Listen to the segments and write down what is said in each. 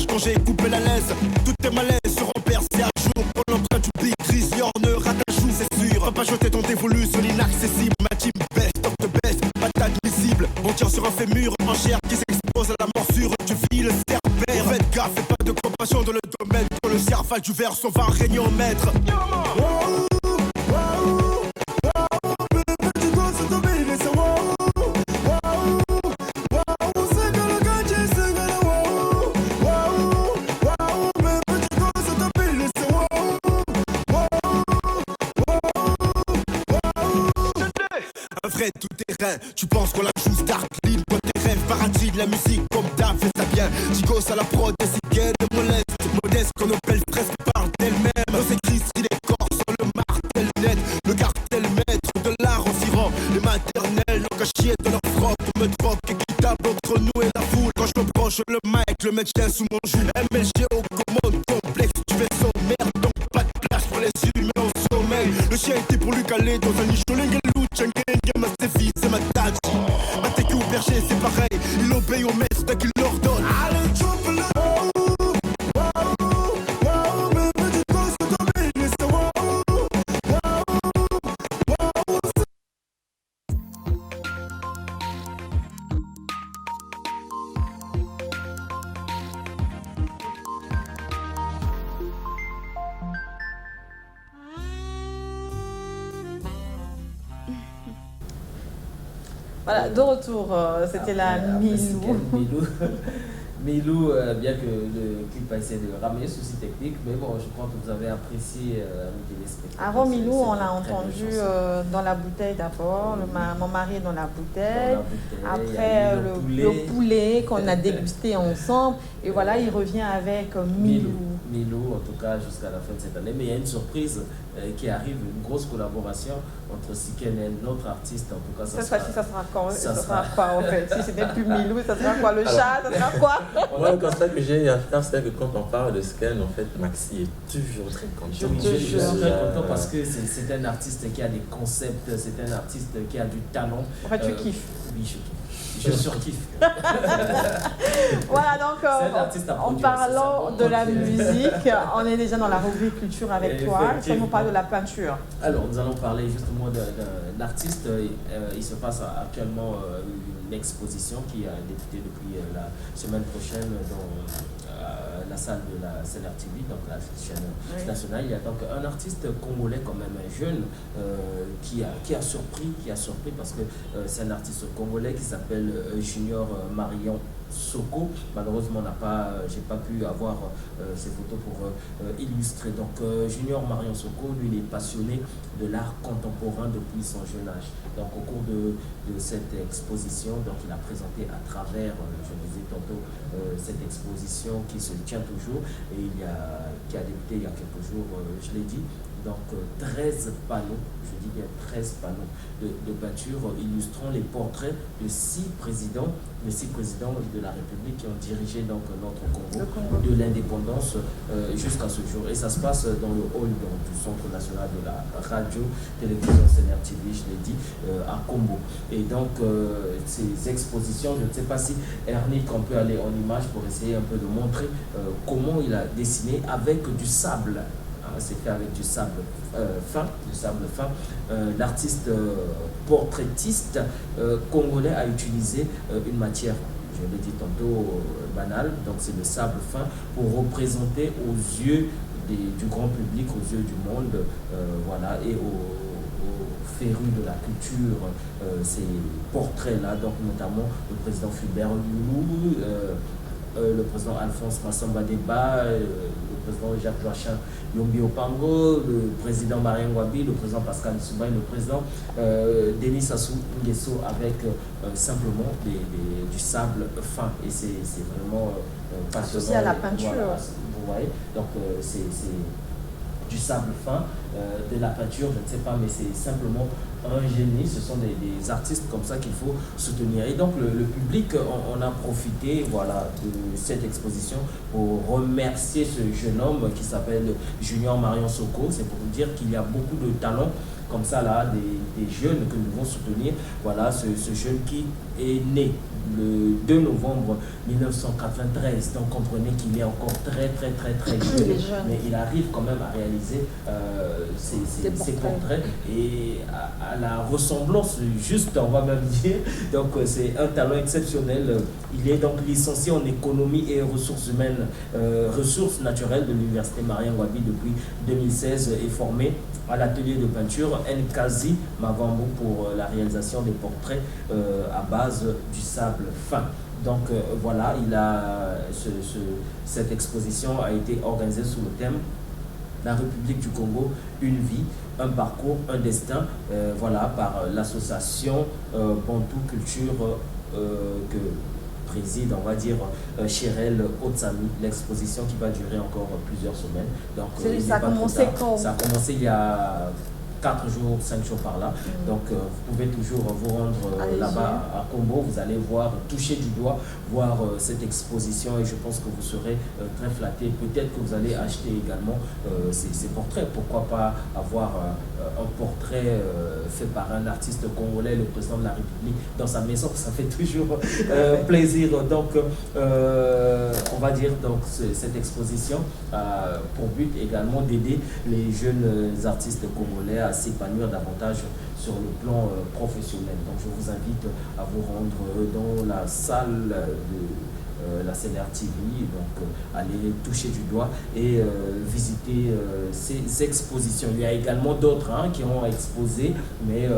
Quand j'ai coupé la laisse, tout est malaise seront percés à jour. Pour l'empreinte du big gris, ne rate un chou, c'est sûr. Va pas jeter ton dévolu sur l'inaccessible. Ma team best, top de best, patate visible. On tire sur un fémur en chair qui s'expose à la morsure du fil cerbère. Faites gaffe, faites pas de compassion dans le domaine. Quand le cerval du verre s'en va régner en maître. Tout terrain, tu penses qu'on la joue Stark Lead, toi tes rêves, paradis de la musique comme t'as fait ça bien. Tigos à la prod, des cigaines de moleste, modeste qu'on appelle presque parle d'elle-même. Dans ses crises, il est corps sur le martel net, le cartel maître de l'art en tirant les maternelles, n'ont qu'à chier de leur froc. On me troque équitable entre nous et la foule. Quand je me branche le mic, le mec tient sous mon joue. MLG au commande complexe, tu fais sommaire, donc pas de place pour les humains au sommeil. Le chien était pour lui caler dans un niche. C'est ma tâche. Ma técu au berger, c'est pareil. Il obéit au maître dès qu'il l'ordonne. Voilà, de retour, c'était la Milou. Milou, bien que le clip a essayé de ramener souci technique, mais bon, je crois que vous avez apprécié les spectacles. Avant Milou, on l'a entendu dans la bouteille d'abord, mon mari est dans la bouteille, après le poulet qu'on a dégusté ensemble, et voilà, il revient avec Milou. Milou, en tout cas, jusqu'à la fin de cette année. Mais il y a une surprise qui arrive, une grosse collaboration entre Siken et notre artiste. En tout cas, cette fois-ci, ça sera quoi, en fait? Si c'était plus Milou, ça sera quoi? Le chat, ça sera quoi? Moi, le constat que j'ai à faire, c'est que quand on parle de Siken, en fait, Maxi est toujours très content. Je suis très content parce que c'est un artiste qui a des concepts, c'est un artiste qui a du talent. En fait, tu kiffes. Oui, je kiffe. Je surkiffe. Voilà, donc en parlant de la musique, on est déjà dans la rubrique culture avec toi. Tu vas nous parler de la peinture. Alors, nous allons parler justement d'un artiste. Il se passe actuellement une exposition qui a débuté depuis la semaine prochaine dans la salle de la CNRTV, donc la chaîne nationale. Il y a donc un artiste congolais quand même jeune qui a surpris parce que c'est un artiste congolais qui s'appelle Junior Marion Soko. Malheureusement, j'ai pas pu avoir ces photos pour illustrer. Donc Junior Marion Soko, lui, il est passionné de l'art contemporain depuis son jeune âge. Donc au cours de cette exposition, donc il a présenté à travers, je le disais tantôt, cette exposition qui se tient toujours et qui a débuté il y a quelques jours, je l'ai dit. Donc 13 panneaux, je dis bien 13 panneaux de peinture illustrant les portraits de 6 présidents de la République qui ont dirigé donc notre Congo de l'indépendance jusqu'à ce jour. Et ça se passe dans le hall du Centre national de la radio-télévision CNRTV, je l'ai dit, à Combo. Et donc ces expositions, je ne sais pas si Ernie, on peut aller en image pour essayer un peu de montrer comment il a dessiné avec du sable. C'est fait avec du sable fin. L'artiste portraitiste congolais a utilisé une matière, je l'ai dit tantôt, banale, donc c'est le sable fin, pour représenter aux yeux du grand public, aux yeux du monde, voilà, et aux férus de la culture, ces portraits-là, donc notamment le président Fulbert Loulou, le président Alphonse Massamba Deba, le président Jacques Joachim Yombi Opango, le président Marien Ngouabi, le président Pascal Souba et le président Denis Sassou Nguesso avec simplement du sable fin. Et c'est vraiment passionnant. Associé à la peinture. Voilà, vous voyez, donc c'est du sable fin, de la peinture, je ne sais pas, mais c'est simplement un génie. Ce sont des artistes comme ça qu'il faut soutenir. Et donc le public, on a profité, voilà, de cette exposition pour remercier ce jeune homme qui s'appelle Junior Marion Soko. C'est pour vous dire qu'il y a beaucoup de talents comme ça là, des jeunes que nous devons soutenir. Voilà, ce jeune qui est né le 2 novembre 1993, donc comprenez qu'il est encore très jeune, mais il arrive quand même à réaliser ses portraits et à la ressemblance juste, on va même dire. Donc c'est un talent exceptionnel. Il est donc licencié en économie et ressources humaines, ressources naturelles de l'université Marien Ngouabi depuis 2016 et formé à l'atelier de peinture Nkazi Mavambo pour la réalisation des portraits à base du sable fin. Donc voilà, cette exposition a été organisée sous le thème La République du Congo, une vie, un parcours, un destin, voilà, par l'association Bantou Culture que préside, on va dire, Chérel Otsami, l'exposition qui va durer encore plusieurs semaines. Donc, ça a commencé quand? Ça a commencé il y a 4 jours, 5 jours par là. Donc vous pouvez toujours vous rendre là-bas à Combo, vous allez voir, toucher du doigt, voir cette exposition et je pense que vous serez très flatté. Peut-être que vous allez acheter également ces portraits. Pourquoi pas avoir un portrait fait par un artiste congolais, le président de la République, dans sa maison, ça fait toujours plaisir. Donc on va dire donc cette exposition pour but également d'aider les jeunes artistes congolais à s'épanouir davantage sur le plan professionnel. Donc je vous invite à vous rendre dans la salle de la CNR TV, donc aller toucher du doigt et visiter ces expositions. Il y a également d'autres qui ont exposé, mais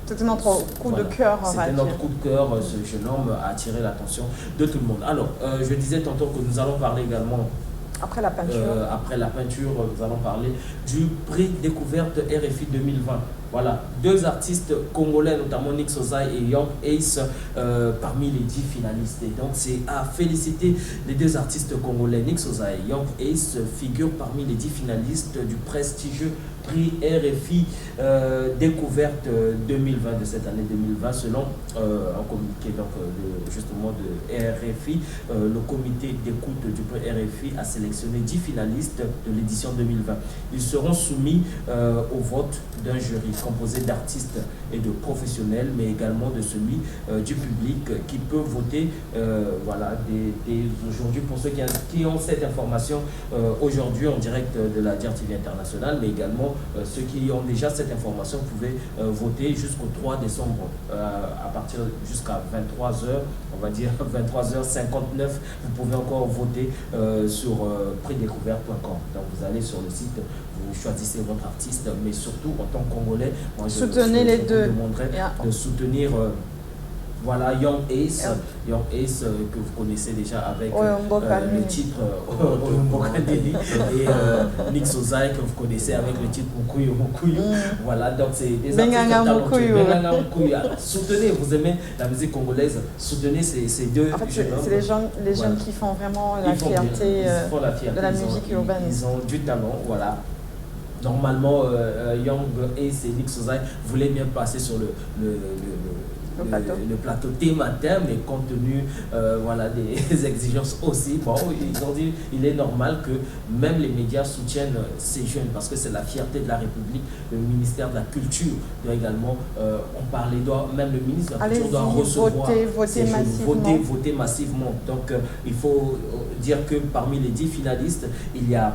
c'était notre coup de cœur. C'était notre coup de cœur. Ce jeune homme a attiré l'attention de tout le monde. Alors, je disais tantôt que nous allons parler également. Après la peinture. Après la peinture, nous allons parler du prix découverte RFI 2020. Voilà, 2 artistes congolais, notamment Nick Sozai et Young Ace, parmi les 10 finalistes. Et donc, c'est à féliciter les 2 artistes congolais. Nick Sozai et Young Ace figurent parmi les 10 finalistes du prestigieux prix RFI découverte 2020 de cette année 2020, selon un communiqué donc, justement de RFI. Le comité d'écoute du prix RFI a sélectionné 10 finalistes de l'édition 2020. Ils seront soumis au vote d'un jury composé d'artistes et de professionnels, mais également de celui du public qui peut voter voilà, dès aujourd'hui. Pour ceux qui ont cette information aujourd'hui en direct de la DIR TV internationale, mais également ceux qui ont déjà cette information pouvaient voter jusqu'au 3 décembre à partir jusqu'à 23h, on va dire 23h59. Vous pouvez encore voter sur prixdécouverte.com. Donc vous allez sur le site, vous choisissez votre artiste, mais surtout en tant que Congolais, moi je vous demanderai de soutenir voilà, Young Ace, que vous connaissez déjà avec le titre Mbokandeli et Nick Sozai que vous connaissez avec le titre Mukuyu Mukuyu. Voilà, donc c'est des artistes talentueux. Soutenez, vous aimez la musique congolaise, soutenez ces 2 en fait, c'est les jeunes qui font vraiment la fierté de la musique urbaine. Ils ont du talent, voilà. Normalement, Young Ace et Nick Sozai voulaient bien passer sur le plateau thème à thème, mais compte tenu voilà, des exigences aussi, bon, ils ont dit il est normal que même les médias soutiennent ces jeunes parce que c'est la fierté de la République. Le ministère de la Culture doit également en parler, même le ministre de la Culture doit recevoir voter massivement. Donc il faut dire que parmi les 10 finalistes, il y a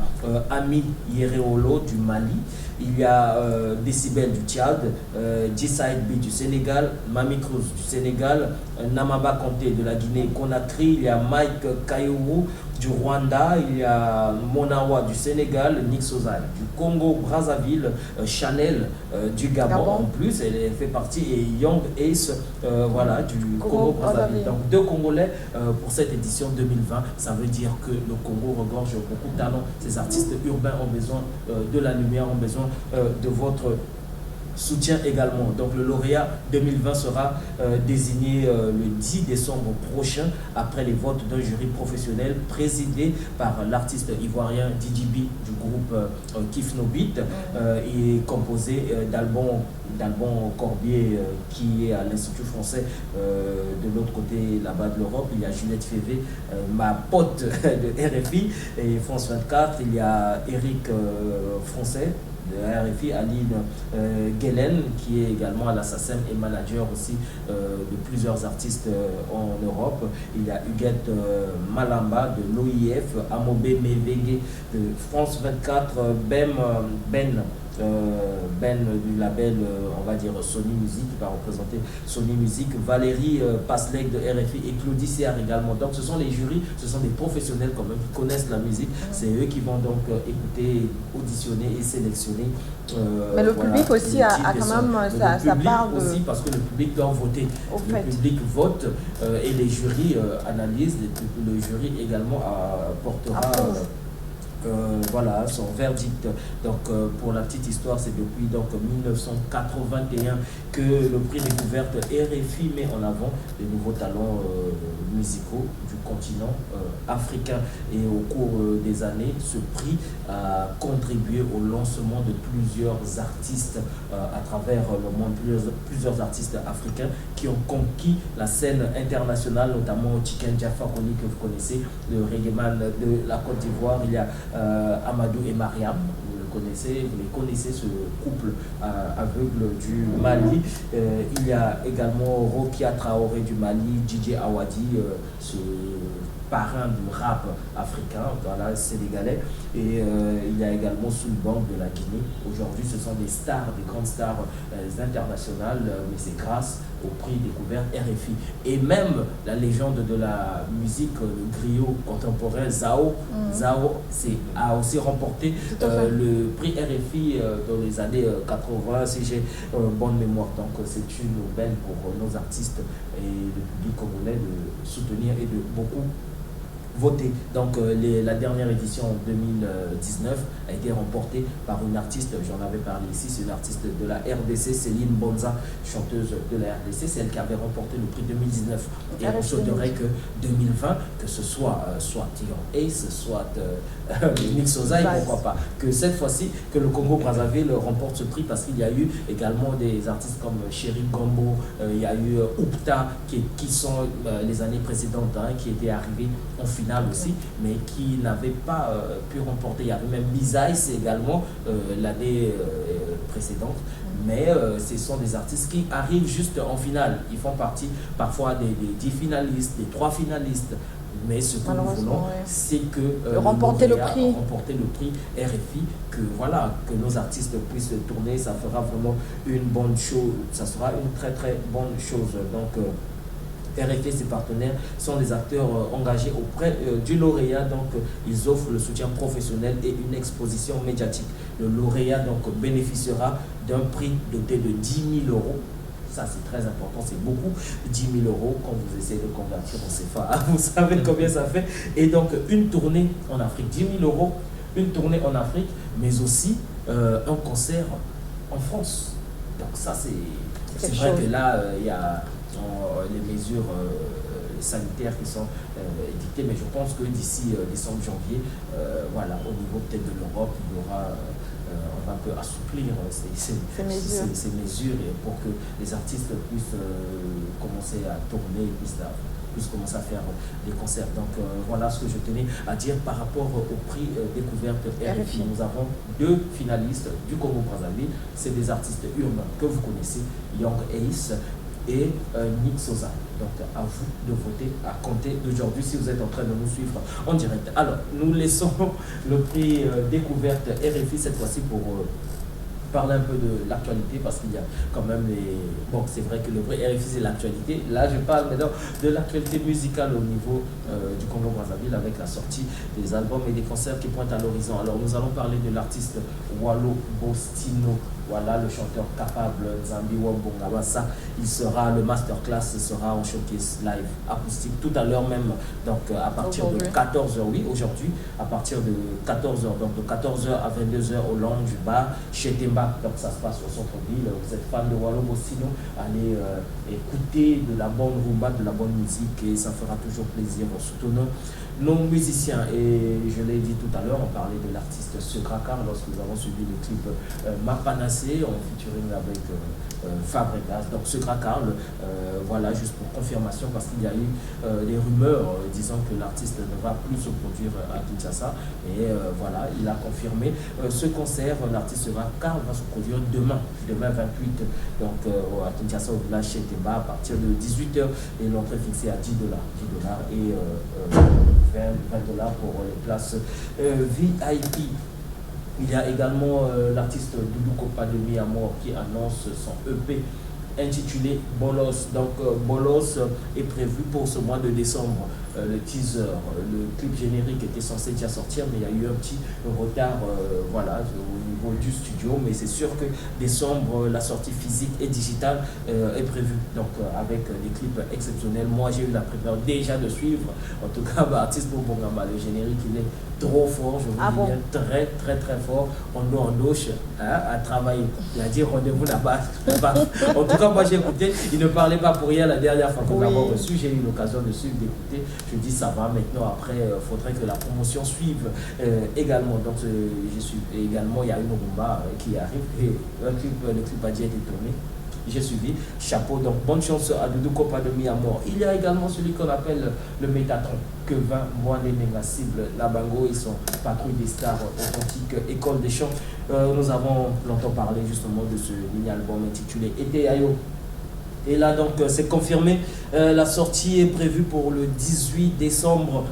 Ami Yereolo du Mali, il y a Décibel du Tchad, G-Side B du Sénégal, Mami Cruz du Sénégal, Namaba Kanté de la Guinée-Conakry, il y a Mike Kayowu du Rwanda, il y a Monawa du Sénégal, Nick Sozai du Congo, Brazzaville, Chanel du Gabon en plus, elle fait partie, et Young Ace voilà, du Congo Brazzaville. Donc 2 Congolais pour cette édition 2020. Ça veut dire que le Congo regorge beaucoup de talents. Ces artistes urbains ont besoin de la lumière, ont besoin de votre soutien également. Donc le lauréat 2020 sera désigné le 10 décembre prochain après les votes d'un jury professionnel présidé par l'artiste ivoirien DJB du groupe Kiff No Beat et composé d'Albon Corbier qui est à l'Institut français de l'autre côté là-bas de l'Europe. Il y a Juliette Févé, ma pote de RFI et France 24. Il y a Eric Français de RFI, Aline Guelen qui est également à la SACEM et manager aussi de plusieurs artistes en Europe. Il y a Huguette Malamba de l'OIF, Amobé Mevege de France 24, Ben du label, on va dire Sony Music, qui va représenter Sony Music, Valérie Paslek de RFI et Claudie Siard également. Donc ce sont les jurys, ce sont des professionnels quand même qui connaissent la musique. C'est eux qui vont donc écouter, auditionner et sélectionner. Mais le public aussi a quand même sa part de... aussi, parce que le public doit voter. Le public vote et les jurys analysent. Le jury également apportera... voilà son verdict. Donc pour la petite histoire, c'est depuis donc 1981 que le prix découverte RFI met en avant les nouveaux talents musicaux du continent africain, et au cours des années ce prix a contribué au lancement de plusieurs artistes à travers le monde, plusieurs artistes africains qui ont conquis la scène internationale, notamment Chicken Jaffa Koni que vous connaissez, le reggaeman de la Côte d'Ivoire. Il y a Amadou et Mariam, vous les connaissez, ce couple aveugle du Mali. Il y a également Rokia Traoré du Mali, DJ Awadi, ce parrain du rap africain, voilà, sénégalais. Et il y a également Soulbang de la Guinée. Aujourd'hui, ce sont des stars, des grandes stars internationales, mais c'est grâce au prix découvert RFI. Et même la légende de la musique, le griot contemporain, Zao a aussi remporté le prix RFI dans les années 80, si j'ai bonne mémoire. Donc c'est une aubaine pour nos artistes et le public congolais de soutenir et de beaucoup voter. Donc la dernière édition en 2019 a été remportée par une artiste, j'en avais parlé ici, c'est une artiste de la RDC, Céline Bonza, chanteuse de la RDC, c'est elle qui avait remporté le prix 2019. Et on souhaiterait que 2020, que ce soit Tion Ace, soit Nick Sozai, pourquoi pas, que cette fois-ci, que le Congo Brazzaville remporte ce prix, parce qu'il y a eu également des artistes comme Chéri Gombo, il y a eu Oupta, qui sont les années précédentes, qui étaient arrivés en finale aussi, mais qui n'avaient pas pu remporter. Il y avait même Bizaïs également l'année précédente, mais ce sont des artistes qui arrivent juste en finale. Ils font partie parfois des 10 finalistes, des 3 finalistes. Mais ce que nous voulons, c'est que remporter le prix RFI, que voilà, que nos artistes puissent tourner, ça fera vraiment une bonne chose, ça sera une très très bonne chose. Donc RFI et ses partenaires sont des acteurs engagés auprès du lauréat, donc ils offrent le soutien professionnel et une exposition médiatique. Le lauréat donc bénéficiera d'un prix doté de 10 000 €. Ça c'est très important, c'est beaucoup, 10 000 € quand vous essayez de convertir en CFA, vous savez combien ça fait. Et donc une tournée en Afrique, 10 000 €, une tournée en Afrique, mais aussi un concert en France. Donc ça c'est vrai que là il y a les mesures sanitaires qui sont dictées, mais je pense que d'ici décembre, janvier, voilà, au niveau peut-être de l'Europe, il y aura, on va un peu assouplir ces mesures pour que les artistes puissent commencer à tourner, puissent commencer à faire des concerts. Donc voilà ce que je tenais à dire par rapport au prix découverte RFI. Nous avons 2 finalistes du Congo Brazzaville, c'est des artistes urbains que vous connaissez, Young Ace et Nick Sozai. Donc à vous de voter à compter d'aujourd'hui si vous êtes en train de nous suivre en direct. Alors nous laissons le prix découverte RFI cette fois-ci pour parler un peu de l'actualité parce qu'il y a quand même les... Bon, c'est vrai que le vrai RFI, c'est l'actualité. Là, je parle maintenant de l'actualité musicale au niveau du Congo-Brazzaville avec la sortie des albums et des concerts qui pointent à l'horizon. Alors, nous allons parler de l'artiste Wallo Bostino. Voilà, le chanteur capable, Zambi Wambongabassa. Il sera, le masterclass sera en showcase live acoustique tout à l'heure même, donc à partir de 14h, oui, aujourd'hui, à partir de 14h, donc de 14h à 22h au Lounge Bar chez Temba, donc ça se passe au centre-ville. Vous êtes fan de Wallo Bostino, allez écouter de la bonne rumba, de la bonne musique et ça fera toujours plaisir. Soutenons nos musiciens et je l'ai dit tout à l'heure, on parlait de l'artiste Secrakar lorsque nous avons suivi le clip Mapanacé en featuring avec Fabregas. Donc Secrakar, voilà, juste pour confirmation parce qu'il y a eu des rumeurs disant que l'artiste ne va plus se produire à Kinshasa et voilà, il a confirmé ce concert. L'artiste Secrakar va se produire demain 28 donc à Kinshasa au village chez Temba à partir de 18h et l'entrée fixée à $10 et $20 pour les places VIP. Il y a également l'artiste Doudou Kopa de Miamor qui annonce son EP intitulé Bolos. Donc Bolos est prévu pour ce mois de décembre. Le teaser, le clip générique était censé déjà sortir, mais il y a eu un petit retard voilà, au niveau du studio. Mais c'est sûr que décembre, la sortie physique et digitale est prévue. Donc avec des clips exceptionnels. Moi, j'ai eu la primeur déjà de suivre. En tout cas, artiste pour Bongama, le générique, il est trop fort. Je vous dis bien, très très très fort. On douche à travailler. Il a dit rendez-vous là-bas. En tout cas, moi j'ai écouté. Il ne parlait pas pour rien la dernière fois que nous l'avons reçu. J'ai eu l'occasion de suivre, d'écouter. Je dis ça va maintenant, après il faudrait que la promotion suive également. Donc je suis également, il y a une rumba qui arrive et le clip a déjà été tourné. J'ai suivi, chapeau, donc bonne chance à Doudou Kopa de Miamor. Il y a également celui qu'on appelle le Métatron, que 20 mois les méga cibles, la Bango, ils sont patrouille des stars authentiques, école des chants. Nous avons longtemps parlé justement de ce mini-album intitulé Été Ayo. Et là, donc, c'est confirmé. La sortie est prévue pour le 18 décembre.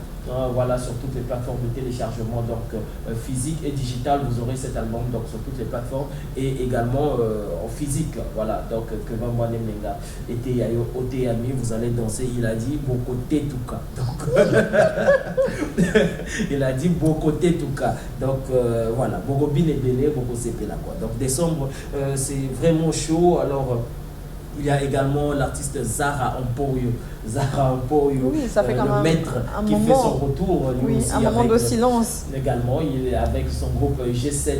Voilà, sur toutes les plateformes de téléchargement, donc physique et digital. Vous aurez cet album donc sur toutes les plateformes et également en physique. Voilà, donc que Vamwane Menga était au Ami, vous allez danser. Il a dit Bokote Touka. Donc, il a dit Bokote Touka. Donc voilà, Bogobine et Belé, Bokosepela quoi. Donc décembre, c'est vraiment chaud. Alors, il y a également l'artiste Zara Emporio. Zara Emporio, oui, ça fait le maître qui fait son retour. Lui aussi, un moment de silence. Également, il est avec son groupe G7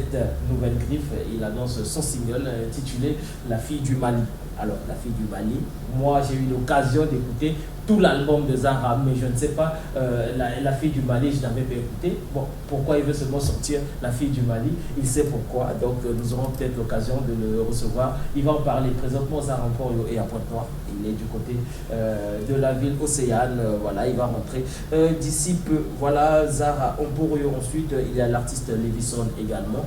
Nouvelle Griffe. Il annonce son single intitulé La fille du Mali. Alors, La fille du Mali, moi j'ai eu l'occasion d'écouter tout l'album de Zara, mais je ne sais pas, la fille du Mali, je n'avais pas écouté. Bon, pourquoi il veut seulement sortir La fille du Mali? Il sait pourquoi, donc nous aurons peut-être l'occasion de le recevoir. Il va en parler présentement. Zara Emporio est à Pointe-Noire, il est du côté de la ville océane, voilà, il va rentrer d'ici peu. Voilà, Zara Emporio. Ensuite, il y a l'artiste Levison également.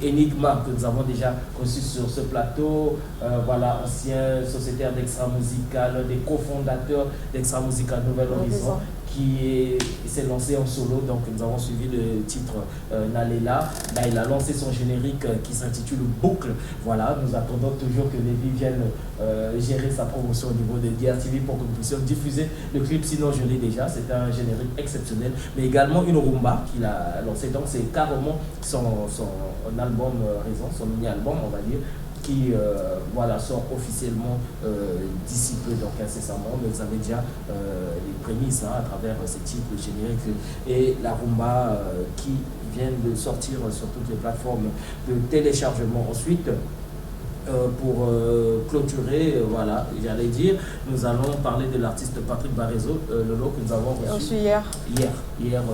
Enigma que nous avons déjà reçu sur ce plateau, voilà, ancien sociétaire d'Extra Musical, des cofondateurs d'Extra Musical Nouvelle Horizon, qui s'est lancé en solo. Donc nous avons suivi le titre Nalela. Là, il a lancé son générique qui s'intitule Boucle. Voilà, nous attendons toujours que Lévi vienne gérer sa promotion au niveau de DRTV pour que nous puissions diffuser le clip. Sinon, je l'ai déjà. C'est un générique exceptionnel, mais également une rumba qu'il a lancé. Donc c'est carrément son album Raison, son mini-album, on va dire, qui voilà, sort officiellement d'ici peu, donc incessamment. Mais vous avez déjà les prémices à travers ces titres, le générique et la rumba qui viennent de sortir sur toutes les plateformes de téléchargement. Ensuite, pour clôturer, voilà, j'allais dire, nous allons parler de l'artiste Patrick Barrezo, Lolo, que nous avons reçu hier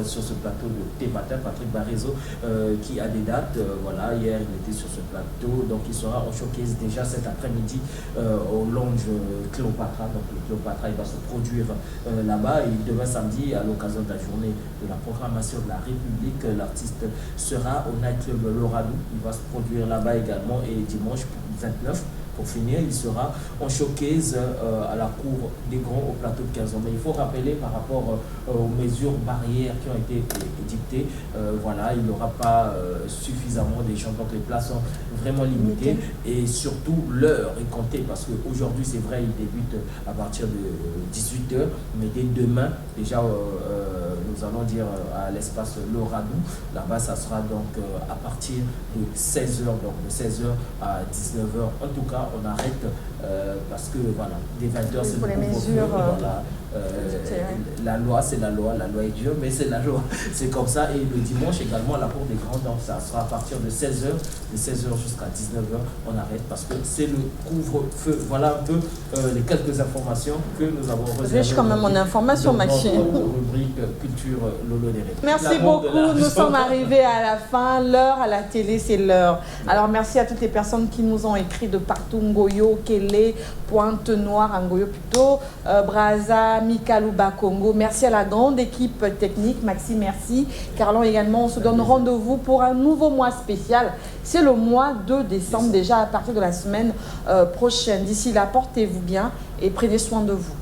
sur ce plateau de T-Matin. Patrick Barrezo qui a des dates, voilà, hier il était sur ce plateau, donc il sera en showcase déjà cet après-midi au Lounge Cléopatra. Donc le Cléopatra, il va se produire là-bas, et demain samedi, à l'occasion de la journée de la proclamation de la République, l'artiste sera au Nightclub Loradou. Il va se produire là-bas également, et dimanche 29, Pour finir, il sera en showcase à la cour des Grands au plateau de 15 ans. Mais il faut rappeler par rapport aux mesures barrières qui ont été édictées, voilà, il n'y aura pas suffisamment de gens, donc les places sont vraiment limitées et surtout l'heure est comptée parce qu'aujourd'hui c'est vrai, il débute à partir de 18h, mais dès demain, déjà nous allons dire à l'espace Loradou, là-bas ça sera donc à partir de 16h, donc de 16h à 19h. En tout cas, on arrête parce que voilà, dès 20h c'est pour les mesures. Voilà. La loi, c'est la loi est dure, mais c'est la loi, c'est comme ça. Et le dimanche également à la cour des Grands, donc ça sera à partir de 16h, de 16h jusqu'à 19h, on arrête parce que c'est le couvre-feu. Voilà un peu les quelques informations que nous avons réservées. Riche quand même en informations, Maxime. Rubrique culture Lolo Derek. Merci beaucoup, nous sommes arrivés à la fin. L'heure à la télé, c'est l'heure. Alors merci à toutes les personnes qui nous ont écrit de partout, Ngoyo, Kélé, Pointe-Noire, Ngoyo plutôt, Braza, Mikalouba, Congo. Merci à la grande équipe technique. Maxime, merci. Carlon également. On se donne rendez-vous pour un nouveau mois spécial. C'est le mois de décembre, déjà à partir de la semaine prochaine. D'ici là, portez-vous bien et prenez soin de vous.